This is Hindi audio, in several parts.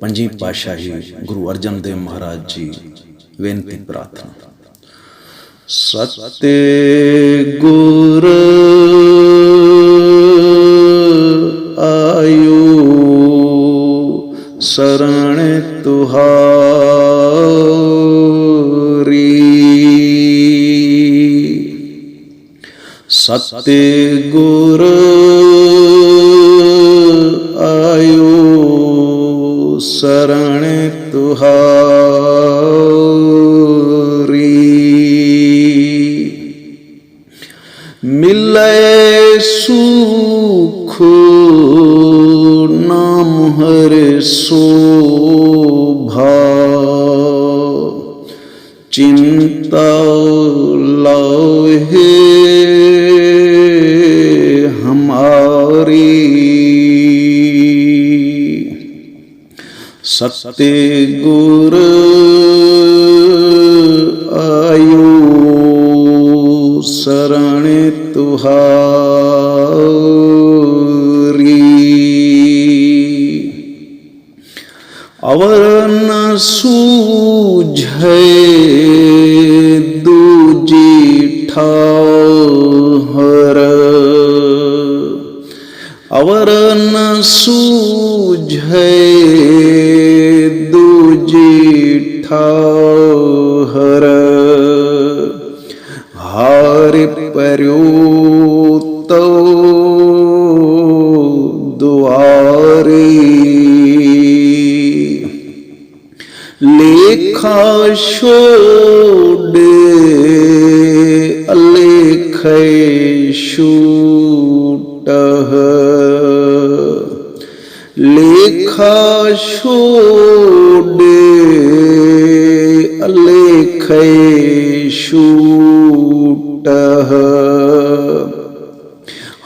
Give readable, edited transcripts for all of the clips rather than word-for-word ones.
पंजी पातशाही गुरु अर्जन देव महाराज जी बेनती प्रार्थना। सत्य गुर आयो शरण तुहारी, सत्य गुर आयो शरण तुहारी। मिले सुख नाम हर शोभा, चिंता लाहे हमारी। सत्य गुर आयो शरण तुहारी। अवर न सूझे दूजी ठाहर, अवर न सूझे दूजी ठाहर। हार पर्यो तो दुआरी, लेखा छोड़ अलेखे छूटह, लेखा छोड़ अलेखे छूटह।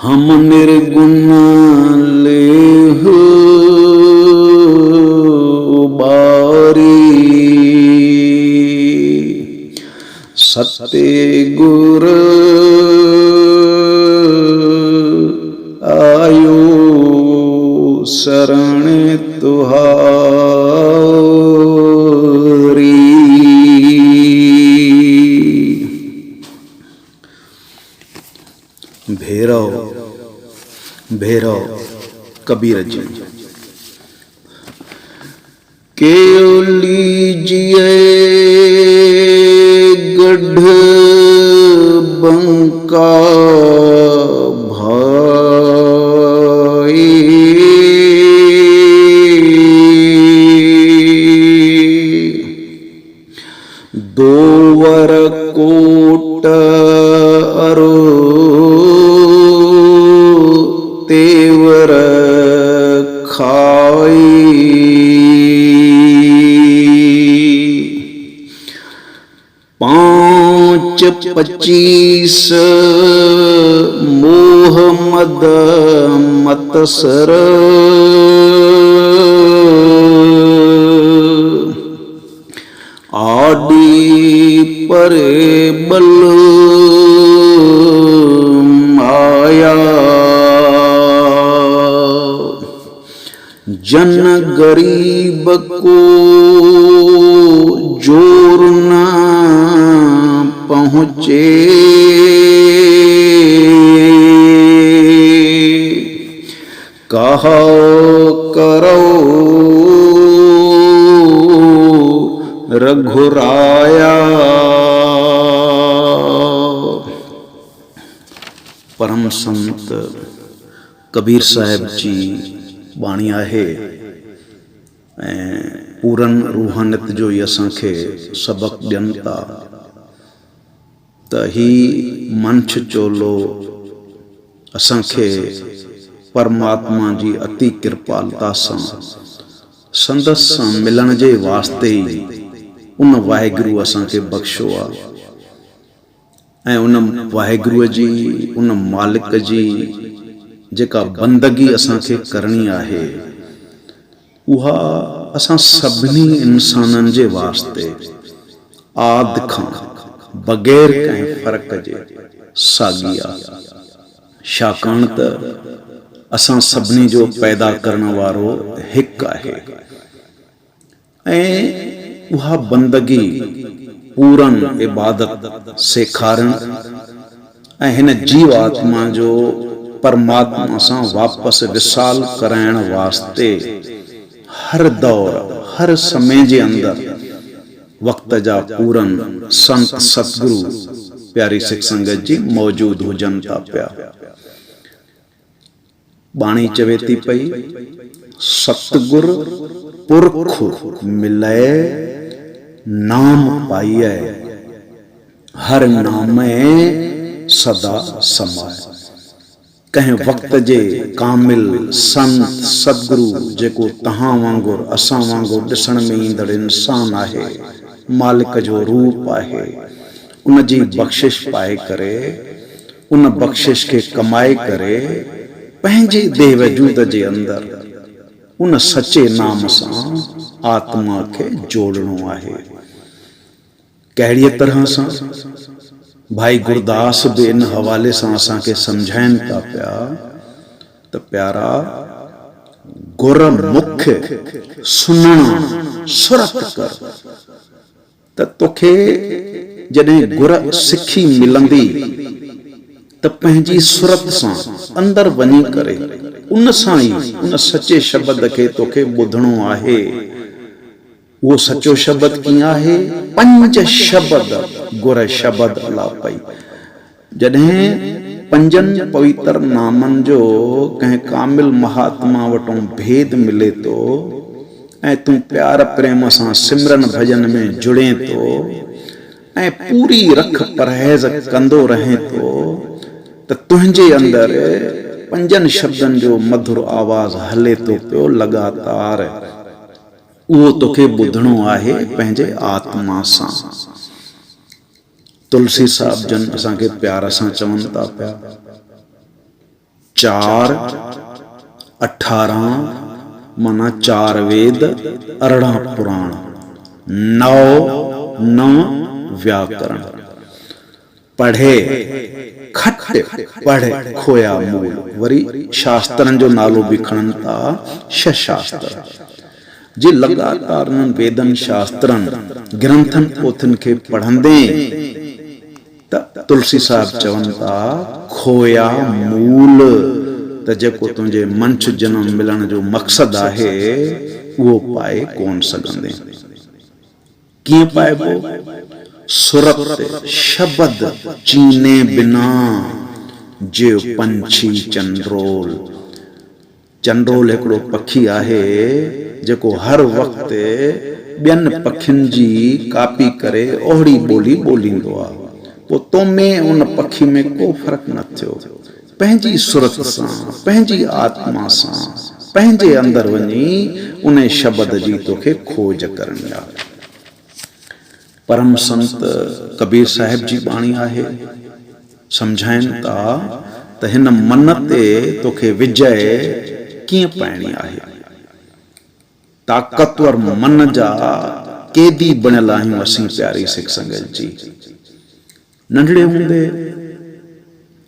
हम निर्गुण लेह बारी, सत्य गुर आयो शरण तुहारी। भैरव भैरव कबीर जी। केवल लीजिए गढ़ बंका भाई, दो वर कोट अरो तेवर खाई। पाँच 25 मोह मद मतसर, आदि परे बल माया। जन गरीब को जोर न पहुँचे, कहो करो रघुराया। परम संत कबीर साहिब जी बाणी आहे ऐं पूरन रूहानियत जो ही असांखे सबक ॾियनि था त ही मंछ चोलो असांखे परमात्मा जी अति कृपालता सां संदस सां मिलण जे वास्ते ई उन वाहिगुरू असांखे बख़्शो आहे ऐं उन वाहिगुरूअ जी उन मालिक जी जेका बंदगी असांखे करणी आहे उहा असां सभिनी इंसाननि जे वास्ते आदि खां बग़ैर कंहिं फ़र्क़ जे साॻी आहे। छाकाणि त असां सभिनी जो पैदा करण वारो हिकु आहे ऐं उहा बंदगी पूरन इबादत सेखारण ऐं हिन जीव आत्मा जो परमात्मा सां वापसि विसाल कराइण वास्ते हर दौर हर समय जे अंदरि वक़्त जा पूरन संत सतगुरु प्यारी सिख संगत जी मौजूद हुजनि था पिया। बाणी चवे थी पई, सतगुर पुरख मिलय नाम पाइय, हर नामे सदा समाय। कंहिं वक़्त जे कामिल संत सतगुरु जेको तहां वांगुरु असां वांगुरु ॾिसण में ईंदड़ इंसान आहे, मालिक जो रूप आहे, उन जी बख़्शिश पाए करे, उन बख़्शिश खे कमाए करे पंहिंजे देह वजूद जे अंदरि उन सचे नाम सां आत्मा खे जोड़णो आहे। कहिड़ीअ तरह सां? भाई गुरदास बि इन हवाले सां असांखे सम्झाइनि था पिया त प्यारा गुर मुख्य सुनण सुरत कर, त तोखे जॾहिं गुर सिखी मिलंदी त पंहिंजी सुरत सां अंदरि वञी करे उन सां ई उन सचे शब्द खे तोखे ॿुधणो आहे। वो सचो शब्द कीअं आहे? पंज शब्द गुर शब्द अला पई। जॾहिं पंजनि पवित्र नामनि जो कंहिं कामिल महात्मा वटों भेद मिले थो ऐं तूं प्यार प्रेम सां सिमरन भजन में जुड़े थो ऐं पूरी रख परहेज़ कंदो रहे थो त तुंहिंजे अंदरि पंजनि शब्दनि जो मधुर आवाज़ हले थो पियो लगातार। उहो तोखे ॿुधणो आहे पंहिंजे आत्मा सां। तुलसी साहिब जन असांखे प्यार सां चवनि था पिया, 4 18 माना 4 वेद 18 पुराण 9 व्याकरण पढ़े खट पढ़े खोया मूल। वरी शास्त्रनि जो नालो बि खणनि था, 6 शास्त्र जे लगातार उन्हनि वेदनि शास्त्रनि ग्रंथनि पोथनि खे पढ़ंदे त तुलसी साहिब चवनि था खोया मूल, त जेको तुंहिंजे मंच जनम मिलण जो मक़सदु आहे उहो पाए कोन सघंदे। कीअं पाइबो? सुरत शब्द चीने बिना जो पंछी चंड्रोल। चंड्रोल हिकिड़ो पखी आहे जेको हर वक़्तु ॿियनि पखियुनि जी कापी करे ओहिड़ी ॿोली ॿोलींदो आहे। पोइ तो में उन पखी में को फ़र्क़ु न थियो। पंहिंजी सुरत सां पंहिंजी आत्मा सां पंहिंजे अंदरि वञी उन शब्द जी तोखे खोज करणी आहे। परम संत कबीर साहिब जी बाणी आहे, सम्झाइनि था त हिन मन ते तोखे विजय कीअं पाइणी आहे। ताक़तवर मन जा कैदी बणियल आहियूं असीं प्यारी सिख संगत जी। नंढड़े हूंदे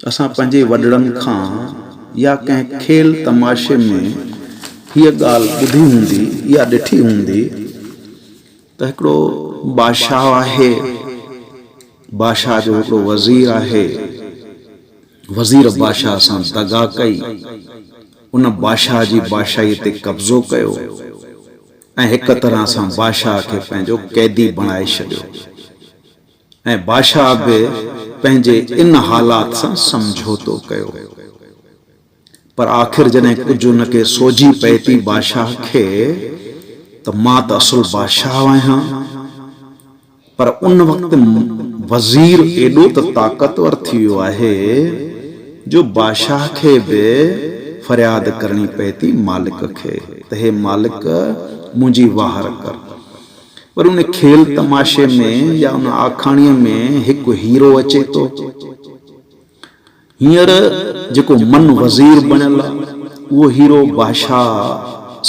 असां पंहिंजे वॾड़नि खां या कंहिं खेल तमाशे में हीअ ॻाल्हि ॿुधी हूंदी या ॾिठी हूंदी त हिकिड़ो बादशाह आहे, बादशाह जो हिकिड़ो वज़ीर आहे, वज़ीर बादशाह सां दगा कई, उन बादशाह जी बादशाही ते कब्ज़ो कयो ऐं हिक तरह सां बादशाह खे पंहिंजो कैदी बणाए छॾियो। ऐं बादशाह बि पंहिंजे इन हालात सां समझोतो कयो। पर आख़िर जॾहिं कुझु उनखे सोझी पए थी बादशाह खे त मां त असुल बादशाह आहियां, पर उन वक़्तु वज़ीर एॾो त ताक़तवर थी वियो आहे जो बादशाह खे बि फरियाद करणी पए थी मालिक खे त हे मालिक मुंहिंजी वाहर कर। पर उन खेल तमाशे में या उन आखाणीअ में हिकु हीरो अचे थो। हींअर जेको मन वज़ीर बणियल आहे उहो हीरो बादशाह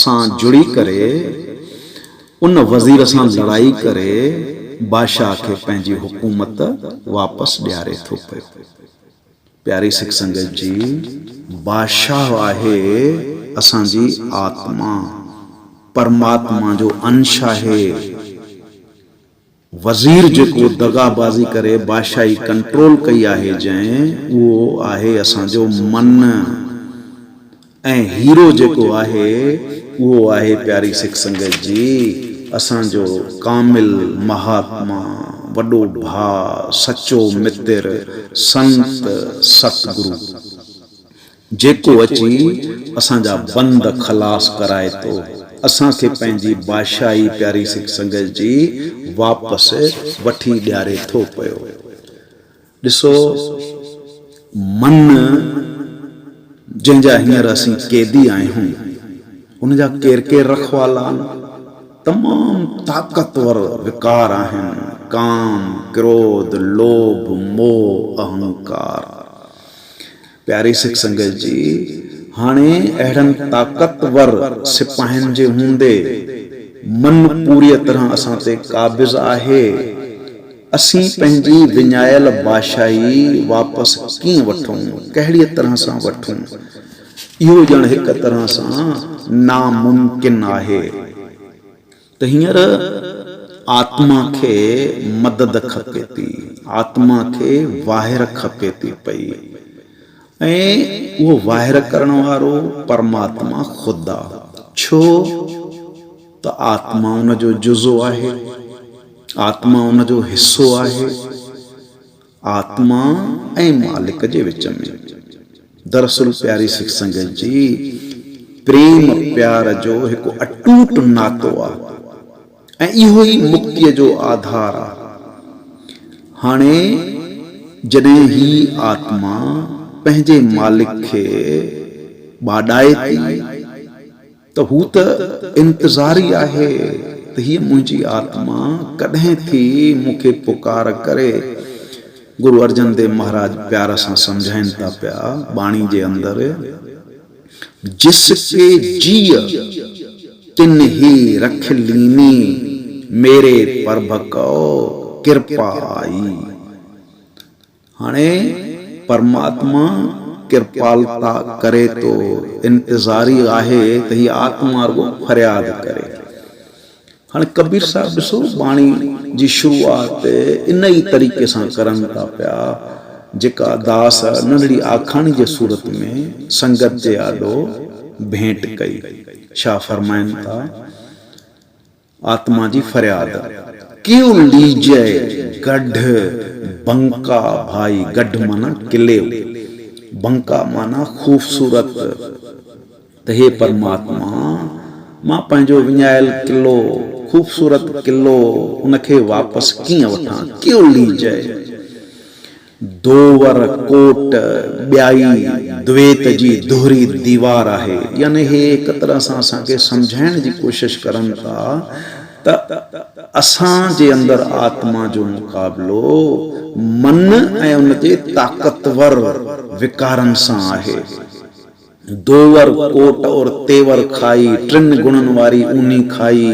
सां जुड़ी करे उन वज़ीर सां लड़ाई करे बादशाह खे पंहिंजी हुकूमत वापसि ॾियारे थो पियो। प्यारी सिख संगत जी, बादशाह आहे असांजी आत्मा, परमात्मा जो अंश है। वज़ीर जेको दगाबाज़ी करे बादशाही कंट्रोल कई आहे जंहिं, उहो आहे असांजो मन। ऐं हीरो जेको आहे उहो आहे प्यारी सिख संगत जी असांजो कामिल महात्मा, वॾो भाउ, सचो मित्र, संत सतगुरु, जेको अची असांजा बंद खलास कराए थो, असांखे पंहिंजी बादशाही प्यारी सिख संगत जी वापसि वठी ॾियारे थो पियो। ॾिसो, मन जंहिंजा हींअर असीं क़ैदी आहियूं, उनजा केर केर रखवाला आहिनि। तमामु ताक़तवर विकार आहिनि: काम, क्रोध, लोभ, मोह, अहंकार। प्यारी सिख संगत जी, हाणे अहिड़नि ताक़तवर सिपाहियुनि जे हूंदे मन पूरी तरह असां ते काबिज़ आहे। असीं पंहिंजी विञायल बादशाही वापसि कीअं वठूं, कहिड़ीअ तरह सां वठूं? इहो ॼण हिक तरह सां नामुमकिन आहे। त हींअर आत्मा खे मदद खपे थी, आत्मा खे वाहिर खपे थी पई, ऐं उहो वाहिर करण वारो परमात्मा ख़ुदि आहे। छो त आत्मा उनजो जुज़ो आहे, आत्मा उनजो हिस्सो आहे, आत्मा ऐं मालिक जे विच में। दरअसल प्यारी सिख संगत जी, प्रेम प्यार जो हिकु अटूट नातो आहे, ऐं इहो ई मुक्तीअ जो आधार आहे। हाणे जॾहिं ही आत्मा पंहिंजे मालिक खे बाॾाए थी, त हू त इंतज़ारी आहे त हीअ मुंहिंजी आत्मा कॾहिं थी मूंखे पुकार करे। गुरु अर्जन देव महाराज प्यार सां सम्झाइनि था पिया बाणी जे अंदरि, जिसके जिय तिन ही रख लीनी, मेरे परभको कृपा आई। हाणे परमात्मा कृपालता करे तो, इंतज़ारी आहे त हीअ आत्मा रुगो फरियाद करे। हाणे कबीर साहब ॾिसो, बाणी जी शुरूआत इन ई तरीक़े सां करनि था पिया, जेका दास नंढड़ी आखाणी जे सूरत में संगत जे आॾो भेंट कई। छा फरमाइनि था? आत्मा जी फरियाद: क्यों लीजे गढ़ बंका भाई। गढ़ माना किले, बंका माना खूबसूरत। त हे परमात्मा, मां पंहिंजो विञायल किलो, खूबसूरत किलो, उनखे वापसि कीअं वठां? क्यों लीजे दोवर कोट ॿियाई द्वेत जी दोहरी दीवार आहे। यानी हे हिक तरह सां असांखे सम्झाइण जी कोशिशि करनि था त असांजे अंदरि आत्मा जो मुक़ाबिलो मन ऐं उनजे ताक़तवर विकारनि सां आहे। दोवर कोट और तेवर खाई, टिनि गुणनि वारी ऊनी खाई,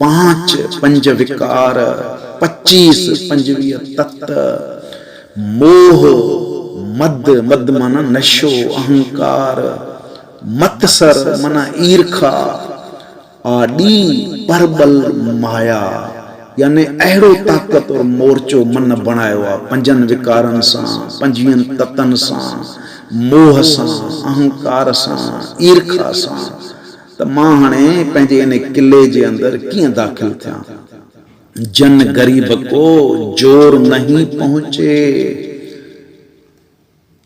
5 विकार, 25 तत्त, मोह, मद, मद माना नशो, अहंकार, मत्सर माना ईर्खा, आदि परबल माया। यानी अहिड़ो ताक़त और मोर्चो मन बणायो आहे 5 विकारनि सां, 25 तत्तनि सां, मोह सां, अहंकार सां, ईर्खा सां। त मां हाणे पंहिंजे इन किले जे अंदरि कीअं दाख़िल थियां? जन गरीब को जोर नहीं पहुंचे,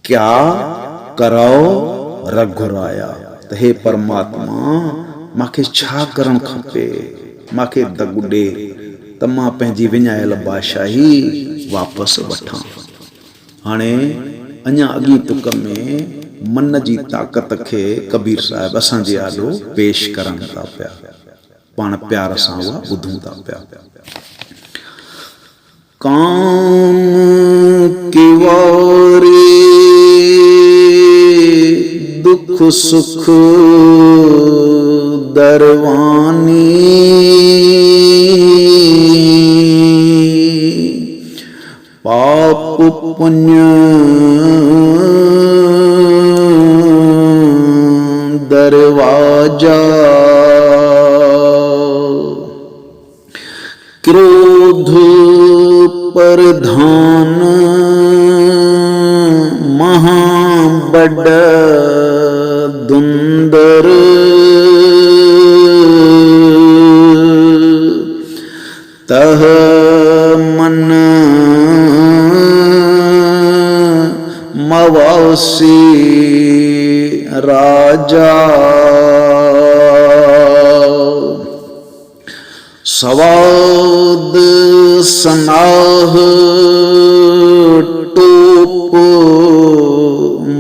क्या करो रघुराया। त हे परमात्मा, मांखे छा करणु खपे? मांखे दॻु ॾे त मां पंहिंजी विञायल बादशाही वापसि वठां। हाणे अञा अॻी तुक में मन जी ताक़त खे कबीर साहिब असांजे आॾो पेश करनि था पिया, पाण प्यार सां उहा ॿुधूं था पिया। काम के वारे दुख सुख दरवानी, पाप पुण्य दरवाजा, क्रोध प्रधान महाबड़ दुंदर तह मन मवासी राजा सवाद सनाह टोप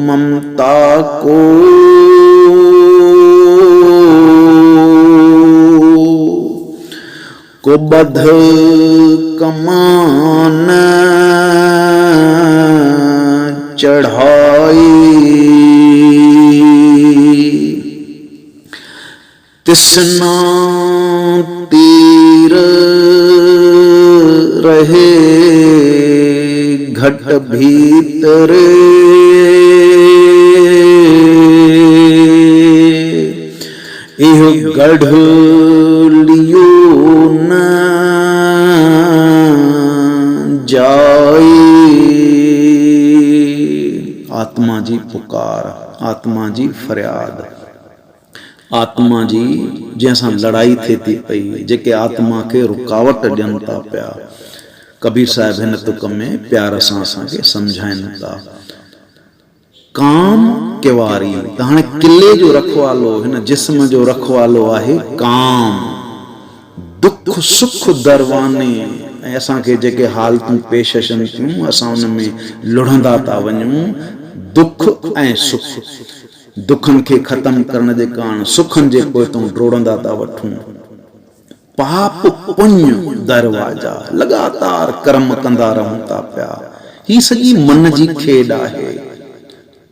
ममता को बध कमान चढ़ाई तिसना तीर रहे घट भीतर एह गढ़ लियो न जाई। आत्मा जी पुकार, आत्मा जी फरियाद, आत्मा जी जैसा लड़ाई थे थी पई, जेके आत्मा के रुकावट ॾियनि था पिया। कबीर साहिब हिन तुक में प्यार सां असांखे सम्झाइनि था। काम किवारी, त हाणे किले जो रखवालो, हिन जिस्म जो रखवालो आहे काम। दुख सुख दरवाने, ऐं असांखे जेके हालतूं पेश अचनि थियूं असां उन में लुढ़ंदा था वञूं। दुख ऐं सुख, दुखनि खे ख़त्म करण जे कारण सुखनि जे पोइतों डोड़ंदा था वठूं। पाप पुण्य दरवाजा, लगातार कर्म कंदा रहूं था पिया। ही सॼी मन जी खेॾ आहे।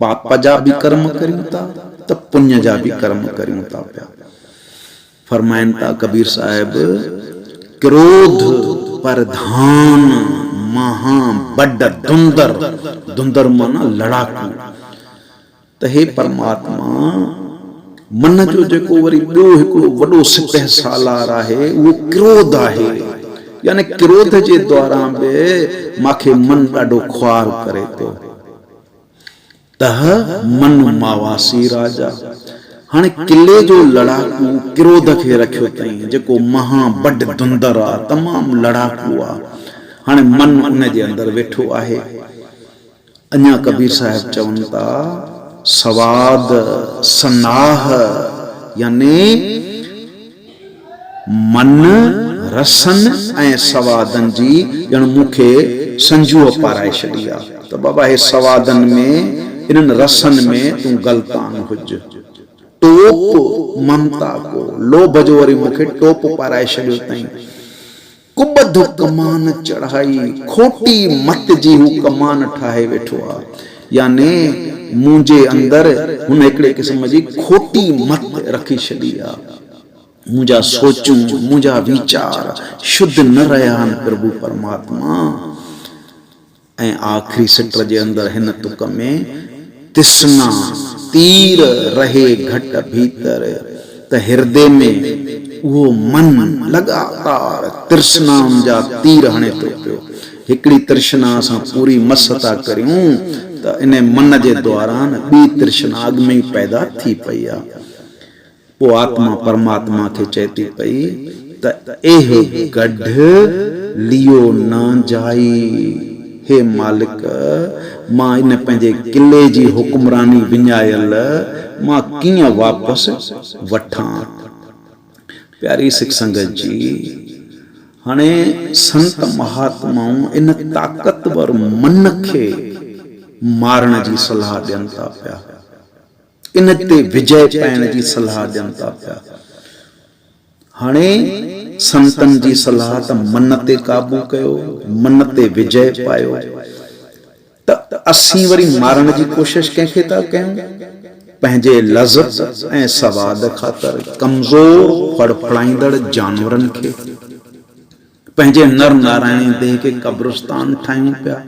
पाप जा भी कर्म करियूं था त पुण्य जा भी कर्म करियूं था पिया। फरमाइनि था कबीर साहिब, क्रोध प्रधान महाबड़ दुंदर, दुंदर माना लड़ाकू। त हे परमात्मा, मन जो जेको वरी ॿियो हिकिड़ो वॾो सिपह सालार आहे उहो क्रोध आहे। यानी क्रोध जे द्वारा बि माखे मन ॾाढो ख्वार करे थो। तह मन मावासी राजा, हाणे किले जो लड़ाकू क्रोध खे रखियो अथई, जेको महाबड़ दुंदर आहे, तमामु लड़ाकू आहे। हाणे मन उन जे अंदरि वेठो आहे। अञा कबीर साहिब चवनि था, सवाद सनाह, यानी मन रसन ऐं सवादन जी ॼण मूंखे संजूअ पाराए छॾी आहे। त बाबा हे सवादन में, इन्हनि रसन में तूं गलतान हुज। टोप ममता को, लोभ जो वरी मूंखे टोप पाराए छॾियो अथई। कुबध कमान चढ़ाई, खोटी मत जी हू कमान ठाहे वेठो आहे। यानी मुंहिंजे अंदरि हुन हिकिड़े क़िस्म जी खोटी मत रखी छॾी आहे। मुंहिंजा सोचूं, मुंहिंजा वीचार शुद्ध न रहिया आहिनि प्रभु परमात्मा। ऐं आख़िरी सिट जे अंदरि हिन तुक में, तिसना तीर रहे घट भीतर, त हृदय में उहो मन लगातार तृष्णाउनि जा तीर हणे थो पियो। हिकिड़ी तृष्णा असां पूरी मस था करियूं त इन मन जे द्वारा ॿी तृष्णा अॻ में ई पैदा थी पई आहे। पोइ आत्मा परमात्मा खे चए थी पई त एह गढ़ लियो न जाई। हे मालिक, मां इन पंहिंजे किले जी हुकुमरानी विञायल मां कीअं वापसि वठां। प्यारी सिख संगत जी, हाणे संत महात्माऊं इन ताक़तवर मन खे मारण जी सलाह ॾियनि था पिया। इन ते विजय पाइण जी सलाह ॾियनि था पिया। हाणे संतन जी सलाह त मन ते काबू कयो, मन ते विजय पायो। त असीं वरी मारण जी कोशिश कंहिंखे था कयूं? पंहिंजे लज़त ऐं सवाद ख़ातिर कमज़ोर फड़फड़ाईंदड़ जानवरनि खे, पंहिंजे नर नारायण देह खे कब्रिस्तान ठाहियूं पिया।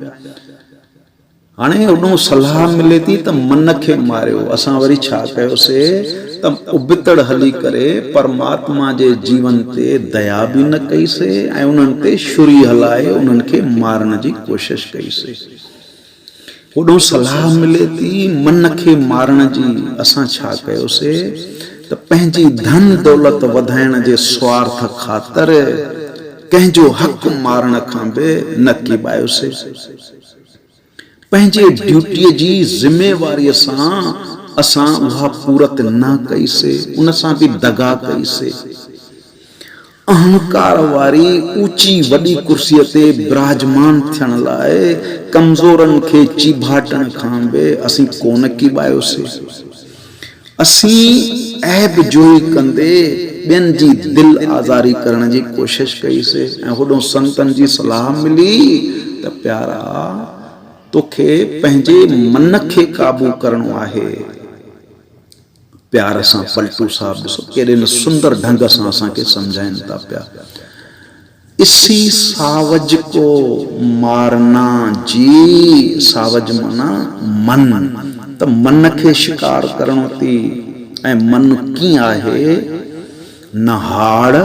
हाणे होॾो सलाह मिले थी त मन खे मारियो, असां वरी छा कयोसीं त उबितड़ हली करे परमात्मा जे जीवन ते दया बि न कईसीं ऐं उन्हनि ते छुरी हलाए उन्हनि खे मारण जी कोशिश कईसीं। होॾो सलाह मिले थी मन खे मारण जी, असां छा कयोसीं त पंहिंजी धन दौलत वधाइण जे स्वार्थ ख़ातिर कंहिंजो हक़ मारण खां बि न किबायोसीं। पंहिंजे ड्यूटीअ जी ज़िमेवारीअ सां असां उहा पूरत न कईसीं, उन सां बि दगा कईसीं। अहंकार वारी ऊंची वॾी कुर्सीअ ते विराजमान थियण लाइ कमज़ोरनि खे चीभाटण खां बि असीं कोन किबायोसीं। असीं ऐब जोई कंदे ॿियनि जी दिलि आज़ारी करण जी कोशिश कईसीं ऐं होॾो संतनि जी सलाह मिली त प्यारा तोखे पंहिंजे मन खे काबू करणो आहे। प्यार सां पलटू साहब ॾिसो केॾे न सुंदर ढंग सां असांखे सम्झाइनि था पिया। इसी सावज को मारना जी, सावज माना मन, त मन खे शिकार करणो थी। ऐं मन कीअं आहे, न हाड़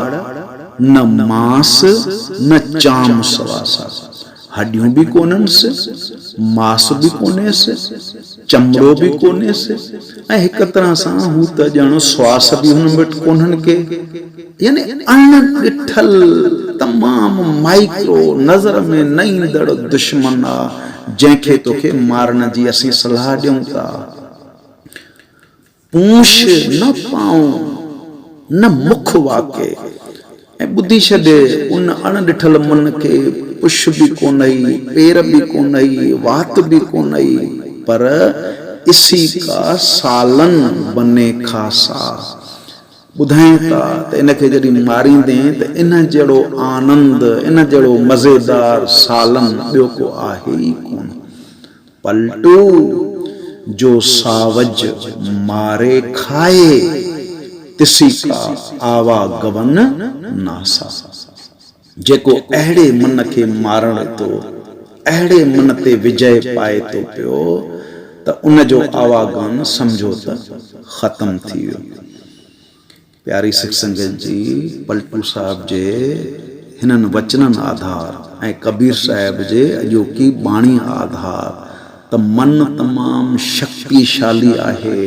न मांस न चाम सवासा, हड्डियूं भी कोन्हनि, मांस भी कोन्हेसि, चमड़ो भी कोन्हेसि, ऐं हिक तरह सां हू त ॼण श्वास भी हुन वटि कोन्हनि के, यानी अणॾिठल तमामु माइक्रो नज़र में न ईंदड़ दुश्मन आहे जंहिंखे तोखे मारण जी असीं सलाह ॾियूं था। पूंछ न पाऊं न मुख वाके, ऐं ॿुधी छॾे उन अणॾिठल मन खे पुछ भी कोन्हई, पेर भी कोन्हई, वात भी कोन्हई, पर इसी का सालन बने खासा। ॿुधाइनि था त इनखे जॾहिं मारींदे त इन जहिड़ो आनंद, इन जहिड़ो मज़ेदार सालन ॿियो को आहे ई कोन। पलटू जो सावज मारे खाए, तिसी का आवागवन नासा। जेको अहिड़े मन खे मारण थो, अहिड़े मन ते विजय पाए थो पियो, त उन जो आवागमन सम्झो त ख़त्म थी वियो। प्यारी सिख संगत जी, पलटू साहब जे हिननि वचननि आधार ऐं कबीर साहिब जे अॼोकी बाणी आधार त मन तमामु शक्तिशाली आहे,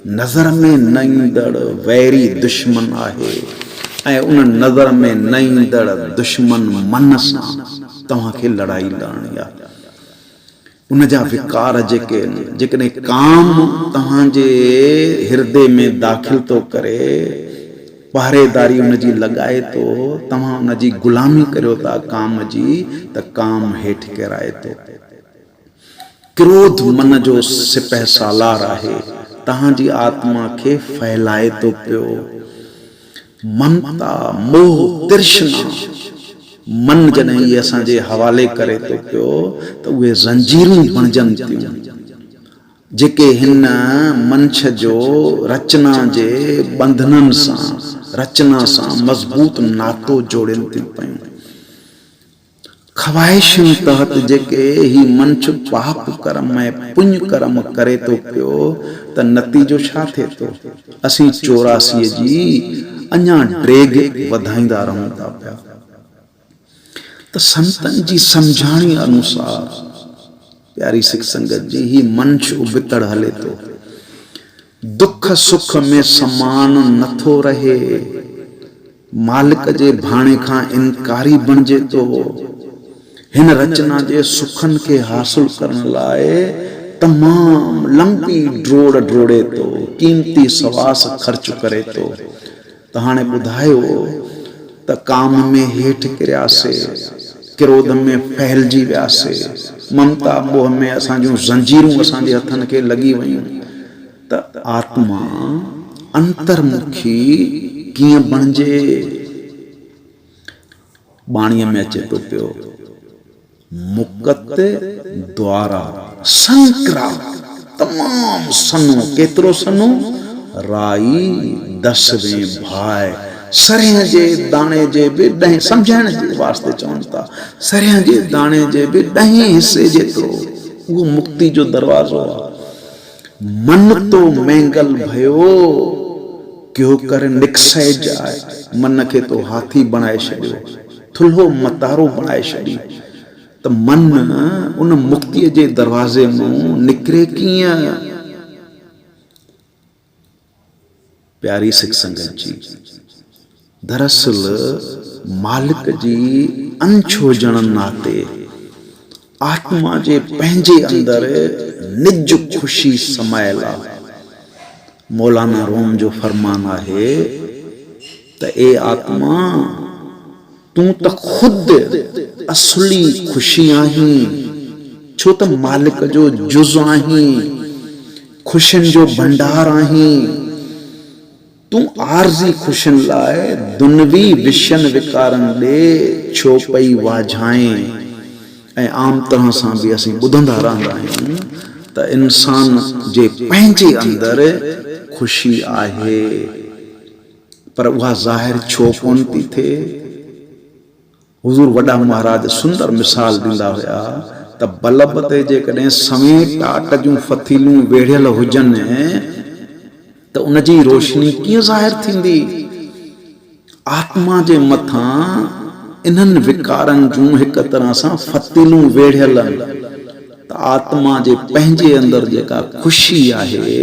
नज़र में न ईंदड़ वैरी दुश्मन आहे, ऐं उन नज़र में न ईंदड़ दुश्मन मन सां तव्हांखे लड़ाई लड़णी आहे। उन जा विकार जेके जेकॾहिं काम तव्हांजे हृदय में दाख़िल थो करे, पहरेदारी उन जी लॻाए थो, तव्हां उन जी ग़ुलामी करियो था काम जी, त काम हेठि किराए थो। क्रोध मन जो सिपह सालार आहे, तव्हांजी आत्मा खे फैलाए थो पियो। ममता मोह तृष्णा मन जॾहिं इहे असांजे हवाले करे थो पियो, त उहे ज़ंजीरूं बणजनि थियूं जेके हिन मंछ जो रचना जे बंधननि सां, रचना सां मज़बूत नातो जोड़नि थियूं पियूं। ख़्वाहिशुनि तहत जेके ही मंछ पाप कर्म ऐं पुण्य कर्म करे थो पियो, त नतीजो छा थिए थो, असीं 84 जी अञा ड्रेग वधाईंदा रहूं था पिया। त संतनि जी सम्झाणी अनुसार प्यारी सिख संगत जी, ही मंछ उबितड़ हले थो, दुख सुख में समान नथो रहे, मालिक जे भाणे खां इनकारी बणिजे थो। हिन रचना जे सुखनि खे हासिल करण लाइ तमामु लंबी ड्रोड़ ड्रोड़े थो, कीमती सवास ख़र्च करे थो। त हाणे ॿुधायो त काम में हेठि किरियासीं, क्रोध में फैलजी वियासीं, ममता मोह में असांजूं ज़ंजीरूं असांजे हथनि खे लॻी वयूं, त आत्मा अंतर्मुखी कीअं बणिजे। बाणीअ में अचे थो पियो, मुकत द्वारा संक्रा, तमामु सनो, केतिरो सनो, राई 10वें भाए, सरेह जे दाणे जे बि 10, सम्झाइण जे वास्ते चवनि था, सरेह जे दाणे जे बि 10 हिसे जेतिरो वो मुक्ति जो दरवाजो आहे। मन तो मैंगल भयो क्यों कर निकसे जाए, मन के तो हाथी बनाए छड़ियो, थुल्हो मतारो बनाए छड़ी। तो मन उन मुक्ति जे दरवाजे में निकरे किया। प्यारी सिख संगत जी, दरअसल मालिक जी अंश हुजण नाते आत्मा जे पंहिंजे अंदर निज खुशी समायल आहे। मौलाना रोम जो फरमान आहे त ए आत्मा तू त खुद असली खुशी आहीं, छो त मालिक जो जुज़ आहीं, खुशियुनि जो भंडार आहीं। तू आरजी खुशियुनि लाइ दुनवी विषयनि विकारनि ॾे छो पई वाझाएं। ऐं आम तरह सां भी असीं ॿुधंदा रहंदा आहियूं त इंसान जे पंहिंजे अंदर खुशी आहे, पर उहा ज़ाहिर छो कोन थी थिए। हुजूर वॾा महाराज सुंदर मिसाल ॾींदा हुया त बल्ब ते जेकॾहिं समेत टाट जूं फथीलूं वेढ़ियल हुजनि त उन जी रोशनी कीअं ज़ाहिर थींदी। आत्मा जे मथां इन्हनि विकारनि जूं हिक तरह सां फतीलूं वेढ़ियल त आत्मा जे पंहिंजे अंदर जेका खुशी आहे,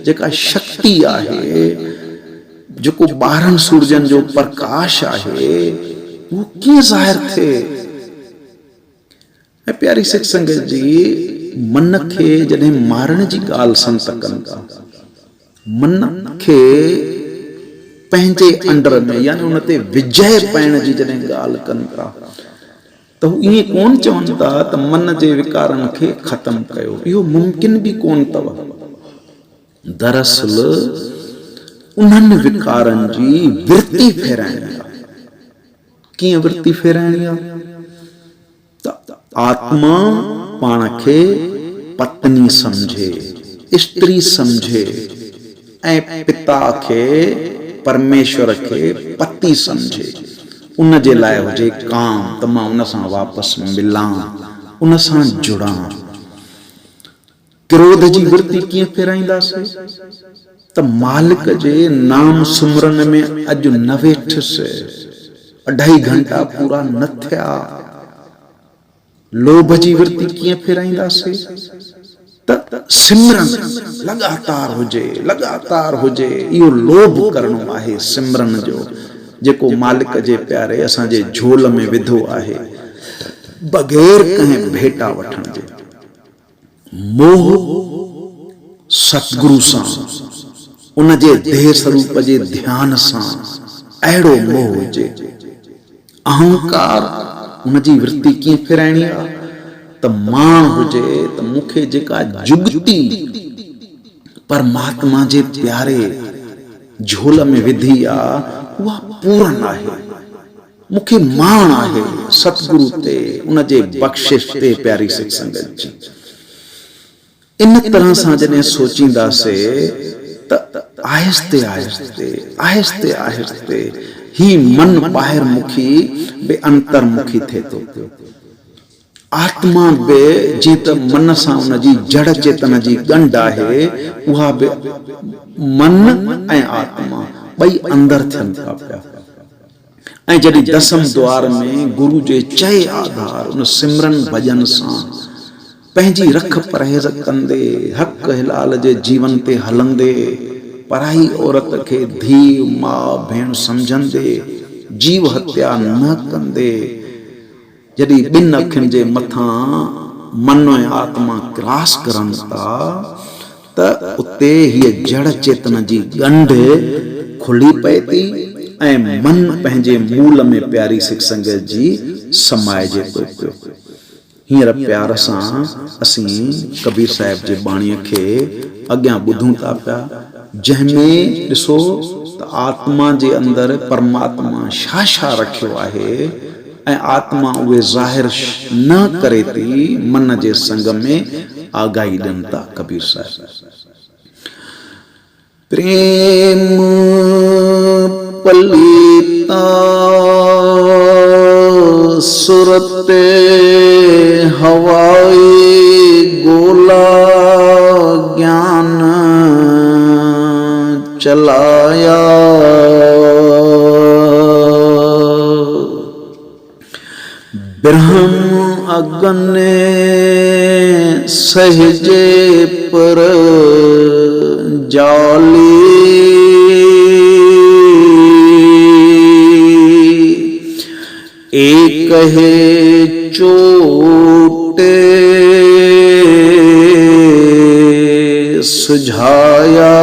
जेका शक्ति आहे, जेको 12 सूरजनि जो प्रकाश आहे, वो कीअं ज़ाहिर थिए। ऐं प्यारी सिख संगत जी, मन खे जॾहिं मारण जी ॻाल्हि संत कनि था, मन खे पंहिंजे अंडर में यानी उन ते विजय पाइण जी जॾहिं ॻाल्हि कनि था त हू ईअं कोन चवनि था त मन जे विकारनि खे ख़तमु कयो। इहो मुमकिन बि कोन अथव। दरअसल उन्हनि विकारनि जी वृत्ति फेराइणी आहे। कीअं वृत्ति फेराइणी आहे? त आत्मा पाण खे पत्नी सम्झे, स्त्री सम्झे ऐं पिता खे, परमेश्वर के पति समझे। उन जे लाइ हुजे काम त मां उन सां वापसि मिलां, उन सां जुड़ां। क्रोध जी वृत्ति कीअं फेराईंदासीं? त मालिक जे नाम सुमरन में अॼु न वेठुसि, 2.5 घंटा पूरा न थिया। लोभ जी वृत्ति कीअं फेराईंदासीं? त सिमरन लगातार हुजे। इहो लोभ करणो आहे सिमरन जो, जेको मालिक जे प्यारे असांजे झोल में विधो आहे बग़ैर कंहिं भेटा वठण जे। मोह सतगुरु सां, उन जे देह स्वरूप जे ध्यान सां अहिड़ो मोह हुजे। अहंकार उन जी वृत्ति कीअं फेराइणी आहे? त मां हुजे त मूंखे जेका जुगती परमात्मा जे प्यारे झोल में विधी आहे उहा पूर्ण आहे। मूंखे माण आहे सतगुरु ते, उन जे बख़्शिश ते। प्यारी सिख संगत जी, इन तरह सां जॾहिं सोचींदासीं त आहिस्ते आहिस्ते ही मन ॿाहिरि मुखी बे अंतर्मुखी थिए थो। आत्मा बे जीअं त मन सां उन जी जड़ चेतन जी ॻंढ आहे, उहा बि मन ऐं आत्मा ॿई अंदर थियनि था पिया। ऐं जॾहिं दसम द्वार में गुरु जे चए आधार उन सिमरन भजन सां पंहिंजी रख परहेज़ कंदे, हक़ हिलाल जे जीवन ते हलंदे, पराई औरत खे धीउ माउ भेण सम्झंदे, जीव हत्या न कंदे, जॾहिं 2 अखियुनि जे मथां मन ऐं आत्मा क्रॉस करनि था त उते हीअ जड़ चेतन जी ॻंढ खुली पए थी ऐं मन पंहिंजे मूल में प्यारी सिख संगत जी समाइजे थो पियो। हींअर प्यार सां असीं कबीर साहिब जे बाणीअ खे अॻियां ॿुधूं था पिया, जंहिंमें ॾिसो त आत्मा जे अंदरि परमात्मा छा छा रखियो आहे ऐं आत्मा उहे ज़ाहिर न करे थी। मन जे संग में आगाही ॾियनि था कबीर साहिब। प्रेम पलीता सुरते हवाई चलाया। ब्रह्म अगने सहजे पर जाली। एक है चोटे सुझाया।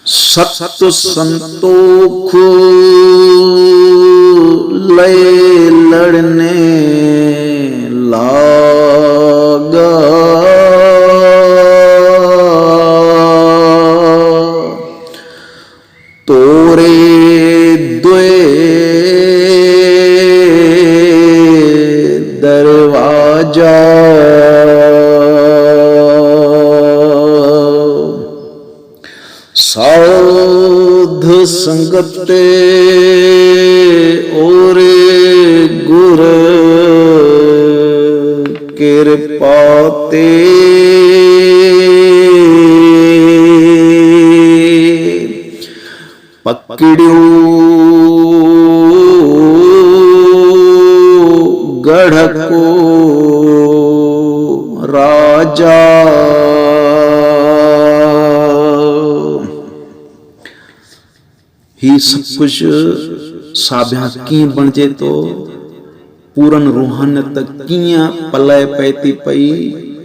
सत संतोख लय लड़ने लागा। तोरे द्वे दरवाजा। साध संगते और गुर कृपाते। पकड़ियो गढ़ को राजा। ही सब कुछ साबिया कीअं बणिजे तो पूरन रूहानियत कीअं पलय पैती पई,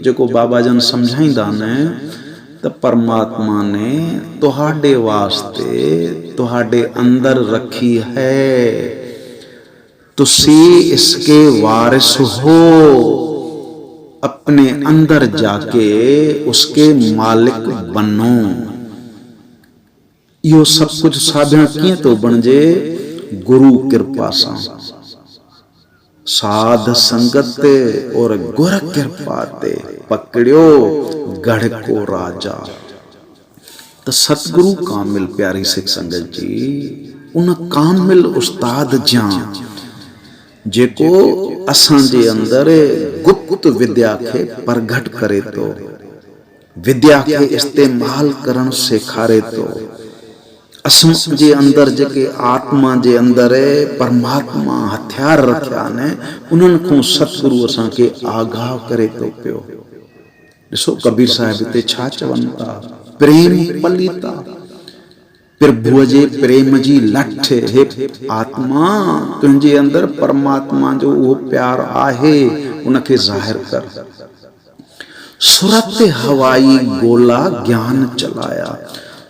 जेको बाबा जन समझाईंदा न तो परमात्मा ने तुहाडे वास्ते तुहाडे अंदर रखी है। तुसी इसके वारिस हो, अपने अंदर जाके उसके मालिक बनो। यो सब कुछ साबिया कीअं तो बणिजे? गुरु कृपा सां। साध संगत और गुर कृपा ते पकड़ियो गढ़ को राजा। तो सतगुरु कामिल प्यारी सिख संगत जी, उन कामिल उस्ताद जा जेको असांजे अंदर गुप्त विद्या के प्रगट करे तो, विद्या के इस्तेमाल करण सेखारे तो। असां जे अंदर जेके आत्मा जे अंदर परमात्मा हथियार रखिया ने, उन्हनि खां सतगुरु असां के आगाह करे तो पियो। ॾिसो कबीर साहिब हिते छा चवनि था? प्रेम पलीता प्रभुअ जे प्रेम जी लठ। हे आत्मा, तुंहिंजे अंदर परमात्मा जो उहो प्यार आहे, उनखे ज़ाहिर कर। सुरत हवाई गोला ज्ञान चलाया।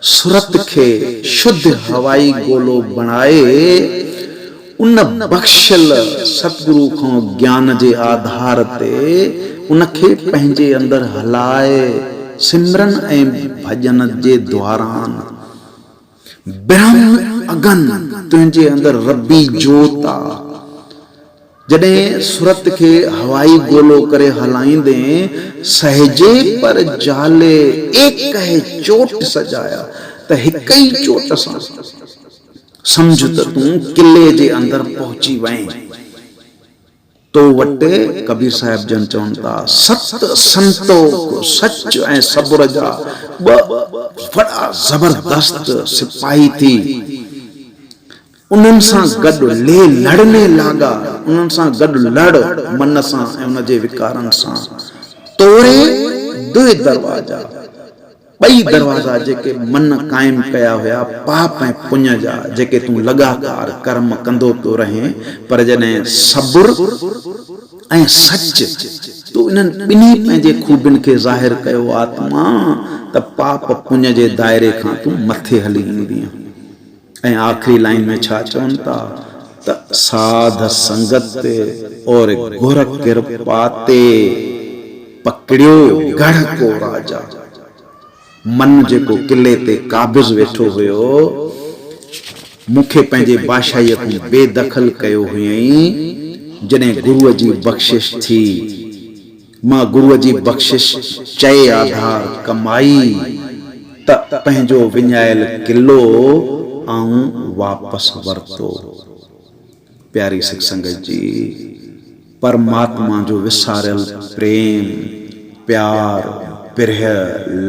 सुरत के शुद्ध हवाई गोलो बनाए, उन बख्शल सतगुरु को ज्ञान जे आधार ते उनखे पंहिंजे अंदर हलाए। सिमरन ऐं भजन जे द्वारान ब्रह्म अगन तुंहिंजे अंदर रबी जोत आ। जॾहिं सुरत के हवाई गोलो करे हलाईंदे, सहजे पर जाले एक है चोट सजाया। त हिक ही चोट सां समझ त तूं किले जे अंदर पहुची वएं। तो वटे कबीर साहिब जन चवनि था, सत संतोख सच ऐं सब्र जा वड़ा जबरदस्त सिपाही थी। उन्हनि सां गॾु ले लड़ने लागा। उन्हनि सां गॾु लड़ मन सां ऐं उन जे विकारनि सां। तोरे दुए दरवाजा, ॿई दरवाजा जेके मन कायम कया हुया पाप ऐं पुण्य जा, जेके तूं लगातार कर्म कंदो तो रहे। पर जॾहिं सब्र ऐं सच तूं इन्हनि ॿिन्ही पंहिंजे खूबियुनि खे ज़ाहिर कयो आत्मा, त पाप पुण्य जे दायरे खां तूं मथे हली ईंदीअ। ऐं आखिरी लाइन में छा चवनि था? त साध संगत और गुर कृपा ते पकड़ियो गढ़ को राजा। मन जेको किले ते काबिज़ वेठो हुयो, मूंखे पंहिंजे बादशाहीअ खां बेदखल कयो हुयईं। जॾहिं गुरुअ जी बख़्शिश थी, मां गुरुअ जी बख़्शिश चए आधार कमाई, त पंहिंजो विञायल किलो आऊं वापसि वरितो। प्यारी सिख संगत जी, परमात्मा जो विसारियल प्रेम प्यार बिरह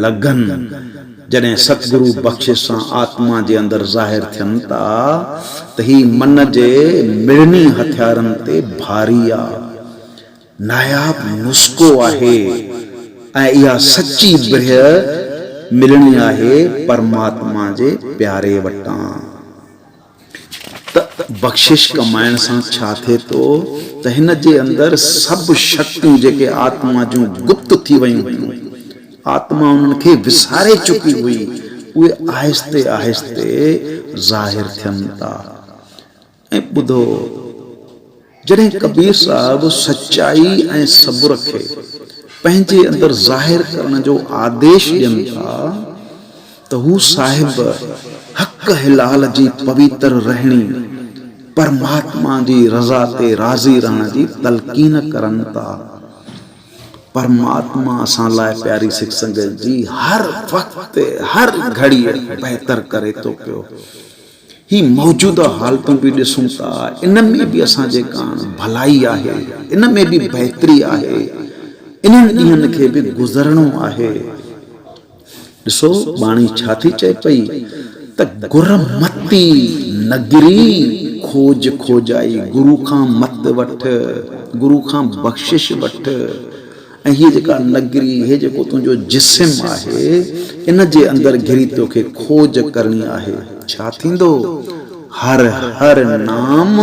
लगन जॾहिं सतगुरु बख़्शिश सां आत्मा जे अंदरि ज़ाहिर थियनि था त ही मन जे मिड़नी हथियारनि ते भारी आहे, नायाब नुस्ख़ो आहे ऐं इहा सची बिरह मिलणी आहे परमात्मा जे प्यारे वटां। त बख़्शिश कमाइण सां छा थिए थो त हिन जे अंदरि सभु शक्तियूं जेके आत्मा जूं गुप्त थी वयूं हुयूं, आत्मा उन्हनि खे विसारे चुकी हुई, उहे आहिस्ते आहिस्ते ज़ाहिर थियनि था। ऐं ॿुधो, जॾहिं कबीर साहिब सचाई ऐं सबुर खे पंहिंजे अंदरि ज़ाहिर करण जो आदेश ॾियनि था त हू साहिब हक़ हिलाल जी पवित्र रहणी, परमात्मा जी रज़ा ते राज़ी रहण जी तलकीन करनि था। परमात्मा असां लाइ प्यारी सिख संगत जी हर वक़्त हर घड़ी बहितर करे थो पियो। ही मौजूदा हालतूं बि ॾिसूं था, इन में बि असांजे कान भलाई आहे, इन में बि बहितरी आहे, इन्हनि ॾींहंनि खे बि गुज़रणो आहे। ॾिसो बाणी छा थी चए पई त गुरमती नगरी खोज खोजाई, गुरु खां मत वठ, गुरु खां बख़्शिश वठ। ऐं हीअ जेका नगरी, हे जेको तुंहिंजो जिस्म आहे, इन जे अंदरि घिरी तोखे खोज करणी आहे। छा थींदो? हर हर नाम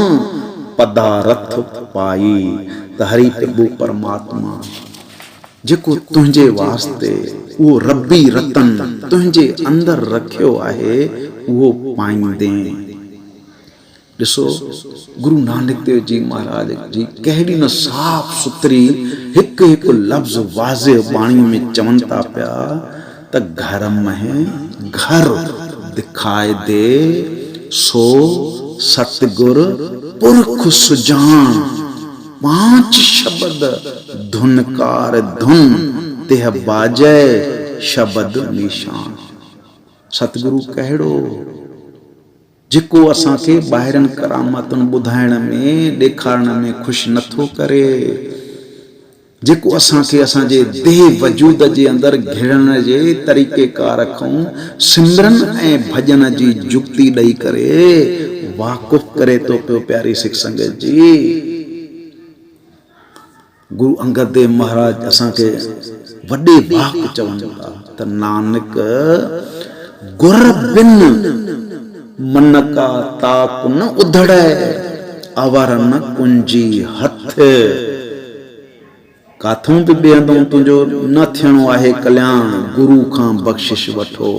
पदारथ पाई। त हरि प्रभु परमात्मा जेको तुंहिंजे वास्ते उहो रब्बी रतन तुंहिंजे अंदरि रखियो आहे, उहो पाईंदे। ॾिसो गुरु नानक देव जी महाराज जी कहिड़ी न साफ़ सुथरी हिकु हिकु लफ़्ज़ वाज़े बाणी में चवनि था पिया त घर में घर दिखाए दे सो सतगुर पुरख सुजान, 5 शब्द धुनकार धुन तेह बाजे शब्द निशान। सतगुरु कहिड़ो जेको असांखे ॿाहिरनि करामातुनि ॿुधाइण में ॾेखारण में ख़ुशि नथो करे, जेको असांखे असांजे देह वजूद जे अंदरि घिरण जे तरीक़ेकार खां सिमरन ऐं भॼन जी जुक्ति ॾेई करे वाक़ुफ़ करे थो पियो। प्यारी सिख संगत जी, गुरु अंगद देव महाराज असांखे वॾे वाक चवनि था त नानक गुर बिन मन का ताक न उधड़े, अवर न कुंजी हथ। काथों बि ॿिहंदो तुंहिंजो न थियणो आहे कल्याण, गुरु खां बख़्शिश वठो।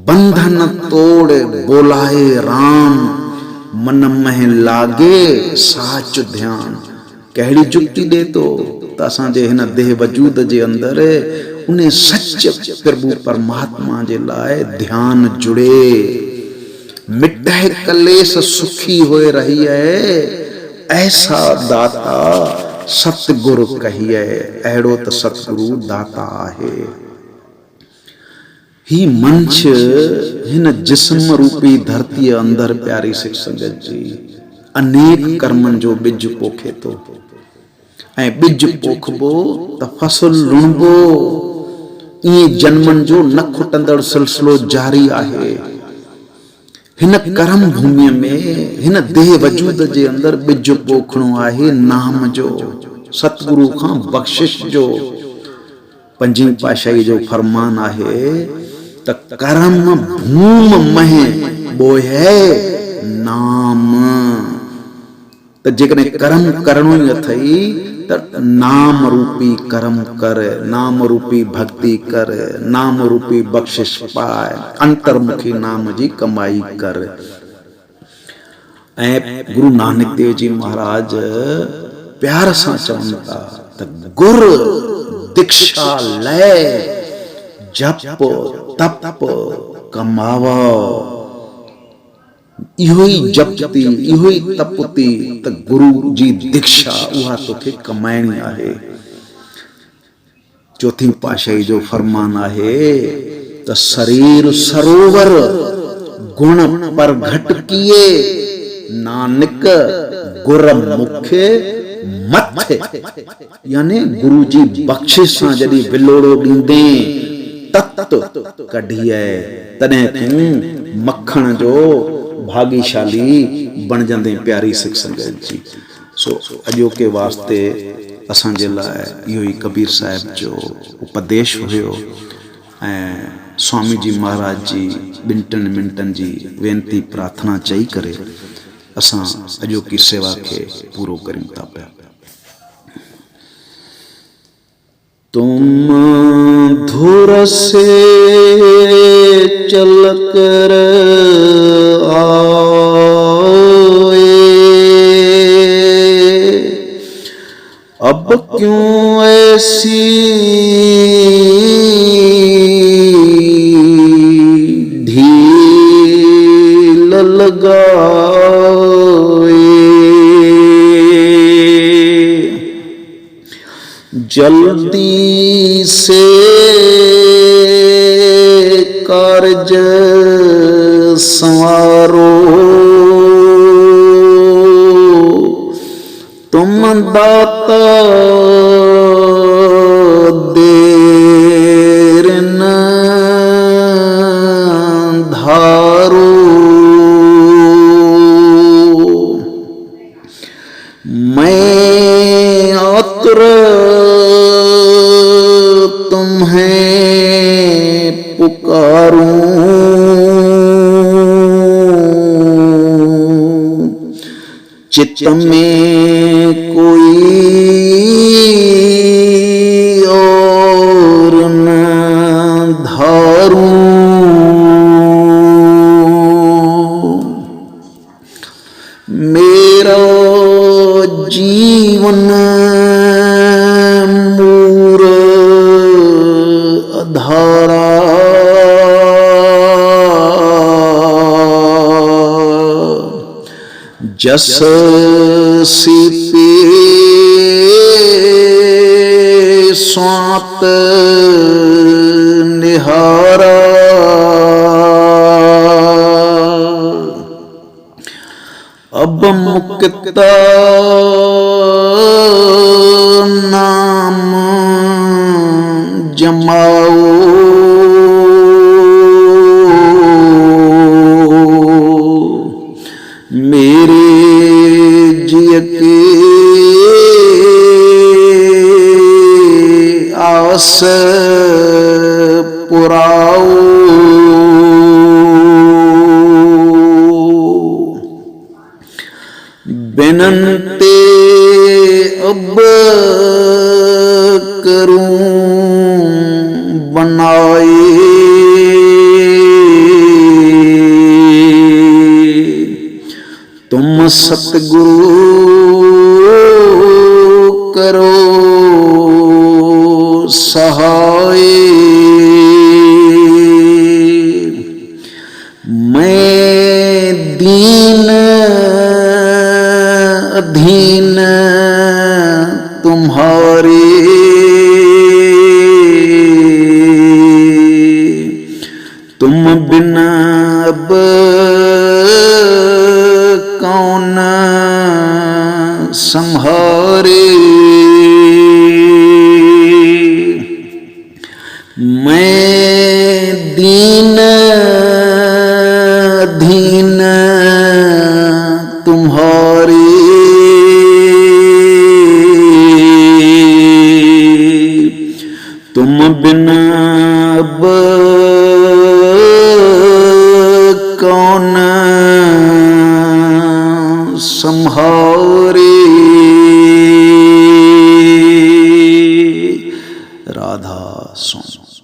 बंधन तोड़ बोलाए राम, मन में लागे साच ध्यान। कहिड़ी जुक्ति ॾे थो त असांजे हिन देह वजूद जे अंदरि उन सच प्रभु परमात्मा जे लाइ ध्यान जुड़े। मिटाए कलेस सुखी होए रही है, ऐसा दाता सतगुरु कहिए। अहिड़ो त सतगुरु दाता आहे। ही मंच हिन जिस्म रूपी धरतीअ अंदरि प्यारी सिख संगत जी अनेक कर्मनि जो ॿिज पोखे थो, ऐं ॿिज पोखबो त फसल लुणबो। ईअं जन्मनि जो न खुटंदड़ सिलसिलो जारी आहे। हिन कर्म भूमिअ में हिन देह वजूद जे अंदरि ॿिज पोखणो आहे नाम जो, सतगुरु खां बख़्शिश जो। पंजी पातशाही जो फरमान आहे त कर्म भूम में बोहे नाम। त जेकॾहिं कर्म करणो ई अथई त नाम रूपी कर्म कर, नाम रूपी भक्ति कर, नाम रूपी बख़्शिश पाए, अंतर्मुखी नाम जी कमाई कर। ऐं गुरु नानक देव जी महाराज प्यार सां चवनि था त गुर दीक्षा ले, जप तप कमावो। इहो ई जपती, इहो ई तपती त गुरु जी दीक्षा उहा तोखे कमाइणी आहे। चौथी पातशाही जो फरमान आहे त शरीर सरोवर गुण पर घट किए, नानक गुर मुख मथे यानी गुरु जी बख्शिश सां जॾहिं विलोड़ो ॾींदे तत कढिए तॾहिं तूं मखण जो भाग्यशाली बणजंदे प्यारी सिख संगत जी। सो अॼोके वास्ते असांजे लाइ इहो ई कबीर साहिब जो उपदेश हुयो ऐं स्वामी जी महाराज जी 2 मिंटनि जी वेनती प्रार्थना चई करे असां अॼोकी सेवा खे पूरो कयूं था पिया। तुम धुर से चल कर आए, अब क्यों ऐसी ढील लगाए, जल्दी से कार्य संवारो, तुम दाता देर न धारो, मैं आतुर तुम्हें पुकारूं, चित्त में कोई और न धारूं, मेरा जीवन मूर धारा, जस सीते स्वात निहारा, अब मुक्ता नाम जमाओ, मेरे जिय के आस पुराओ, बिनते अब करूं बनाए, तुम सतगुरु करो सहाय, मैं दीन अधीन तुम्हारे, तुम बिना अब कौन संहारे, मैं दीन अधीन तुम्हारे, तुम बिना अब कौन संहारे। राधा स्वामी।